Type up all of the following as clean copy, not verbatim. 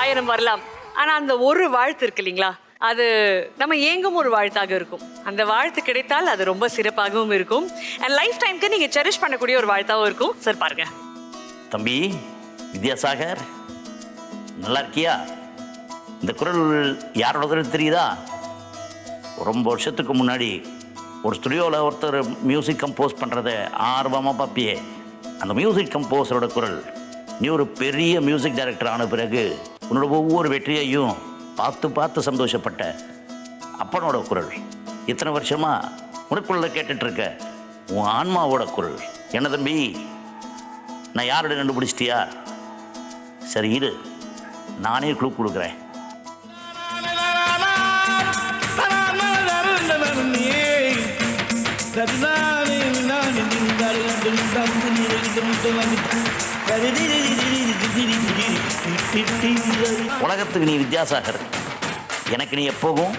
பயணம் வரலாம். ஆனா அந்த ஒரு வாழ்த்து இருக்கு இல்லைங்களா, அது நம்ம ஏங்கும் ஒரு வாழ்த்தாக இருக்கும். அந்த வாழ்த்து கிடைத்தால் அது ரொம்ப சிறப்பாகவும் இருக்கும். அண்ட் லைஃப் டைம்க்கு நீங்க செரிஷ் பண்ணக்கூடிய ஒரு வாழ்த்தாகவும் இருக்கும். சார் பாருங்க. தம்பி வித்யாசாகர், நல்லா இருக்கியா? இந்த குரல் யாரோட தெரியுதா? ரொம்ப வருஷத்துக்கு முன்னாடி ஒரு ஸ்டுடியோவில் ஒருத்தர் மியூசிக் கம்போஸ் பண்ணுறத ஆர்வமாக பார்ப்பியே, அந்த மியூசிக் கம்போஸரோட குரல். நீ ஒரு பெரிய மியூசிக் டைரக்டர் ஆன பிறகு உன்னோட ஒவ்வொரு வெற்றியையும் பார்த்து பார்த்து சந்தோஷப்பட்ட அப்பனோட குரல். இத்தனை வருஷமாக உனக்குள்ள கேட்டுட்ருக்க உன் ஆன்மாவோட குரல். என்ன தம்பி, நான் யாரோட கண்டுபிடிச்சிட்டியா? சரி இரு, நானே க்ளூ கொடுக்குறேன். உலகத்துக்கு நீ வித்யாசாகர், எனக்கு நீ எப்போவும்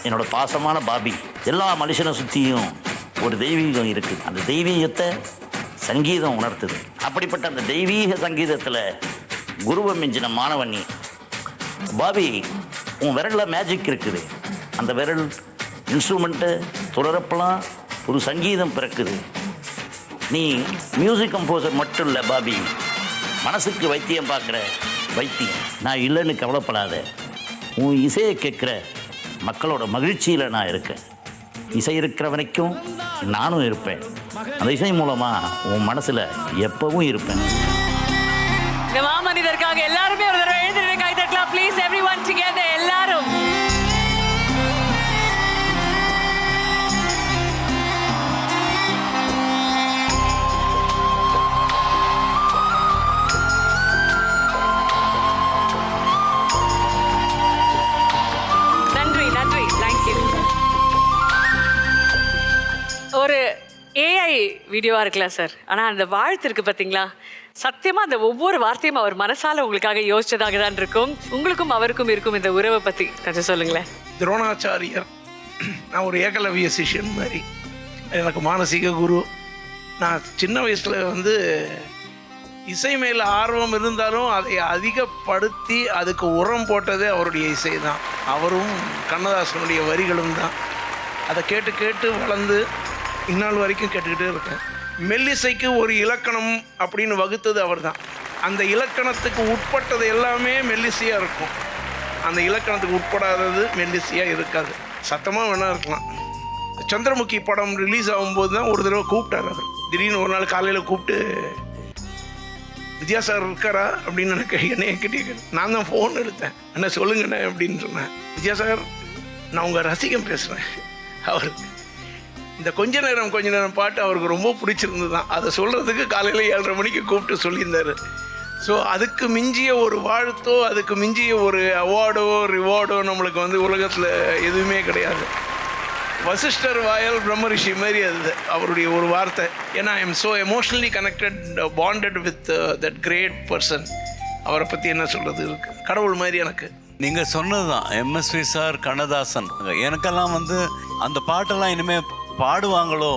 என்னோட பாசமான பாபி. எல்லா மனுஷனை சுற்றியும் ஒரு தெய்வீகம் இருக்குது. அந்த தெய்வீகத்தை சங்கீதம் உணர்த்துது. அப்படிப்பட்ட அந்த தெய்வீக சங்கீதத்தில் குருவை மிஞ்சின மாணவன் நீ. பாபி, உன் விரலில் மேஜிக் இருக்குது. அந்த விரல் இன்ஸ்ட்ருமெண்ட்டு துறரப்பெல்லாம் ஒரு சங்கீதம் பிறக்குது. நீ மியூசிக் கம்போசர் மட்டும் இல்லை பாபி, மனசுக்கு வைத்தியம் பார்க்குற வைத்தியம். நான் இல்லைன்னு கவலைப்படாத. உன் இசையை கேட்குற மக்களோட மகிழ்ச்சியில் நான் இருக்கேன். இசை இருக்கிற வரைக்கும் நானும் இருப்பேன். அந்த இசை மூலமாக உன் மனசில் எப்பவும் இருப்பேன். இந்த மாமனிதருக்காக எல்லாருமே ஒரு தடவை எழுந்திருக்க கை தட்டலாம் ப்ளீஸ். எவ்ரிவன் டுகெதர், எல்லாரும். ஒரு ஏஐ வீடியோவாக இருக்கலாம் சார், ஆனால் அந்த வாழ்த்து இருக்கு பார்த்தீங்களா, சத்தியமாக அந்த ஒவ்வொரு வார்த்தையும் அவர் மனசால உங்களுக்காக யோசிச்சதாக தான் இருக்கும். உங்களுக்கும் அவருக்கும் இருக்கும் இந்த உறவை பற்றி கொஞ்சம் சொல்லுங்களேன். துரோணாச்சாரியர் நான் ஒரு ஏகலவிய சிஷ்யன் மாதிரி, எனக்கு மானசீக குரு. நான் சின்ன வயசில் இசை மேலே ஆர்வம் இருந்தாலும் அதை அதிகப்படுத்தி அதுக்கு உரம் போட்டதே அவருடைய இசை தான். அவரும் கண்ணதாசனுடைய வரிகளும் தான். அதை கேட்டு கேட்டு வளர்ந்து இந்நாள் வரைக்கும் கேட்டுக்கிட்டே இருக்கேன். மெல்லிசைக்கு ஒரு இலக்கணம் அப்படின்னு வகுத்தது அவர் தான். அந்த இலக்கணத்துக்கு உட்பட்டது எல்லாமே மெல்லிசையாக இருக்கும். அந்த இலக்கணத்துக்கு உட்படாதது மெல்லிசையாக இருக்காது. சத்தமாக வேணா இருக்கலாம். சந்திரமுகி படம் ரிலீஸ் ஆகும்போது தான் ஒரு தடவை கூப்பிட்டார் அவர். திடீர்னு ஒரு நாள் காலையில் கூப்பிட்டு, வித்யாசாகர் இருக்காரா அப்படின்னு எனக்கு என்னைய கிட்டே நான் தான் ஃபோன் எடுத்தேன். என்ன சொல்லுங்கண்ணே அப்படின்னு சொன்னேன். வித்யாசாகர், நான் உங்கள் ரசிகன் பேசுகிறேன். அவர் இந்த கொஞ்ச நேரம் பாட்டு அவருக்கு ரொம்ப பிடிச்சிருந்து தான். அதை சொல்கிறதுக்கு காலையில் 7:30 மணிக்கு கூப்பிட்டு சொல்லியிருந்தார். ஸோ அதுக்கு மிஞ்சிய ஒரு வாழ்த்தோ, அதுக்கு மிஞ்சிய ஒரு அவார்டோ ரிவார்டோ நம்மளுக்கு உலகத்தில் எதுவுமே கிடையாது. வசிஷ்டர் வாயால் பிரம்ம ரிஷி மாதிரி அது அவருடைய ஒரு வார்த்தை. ஏன்னா I am so emotionally connected, bonded with that great person. அவரை பற்றி என்ன சொல்கிறது இருக்கு, கடவுள் மாதிரி எனக்கு. நீங்கள் சொன்னது தான் எம்எஸ்வி சார், கண்ணதாசன். எனக்கெல்லாம் அந்த பாட்டெல்லாம் இனிமேல் பாடுவாங்களோ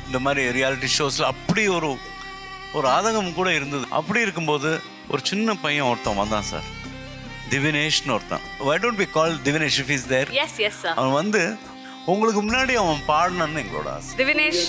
இந்த மாதிரி ரியாலிட்டி ஷோஸில் அப்படி ஒரு ஆதங்கம் கூட இருந்தது. அப்படி இருக்கும்போது ஒரு சின்ன பையன் ஒருத்தன் வந்தான் சார், திவினேஷ்னு ஒருத்தன். Why don't be call Divinesh if is there. Yes yes sir. அவன் உங்களுக்கு முன்னாடி அவன் பாடணும்னு எங்களோட ஆசை. திவினேஷ்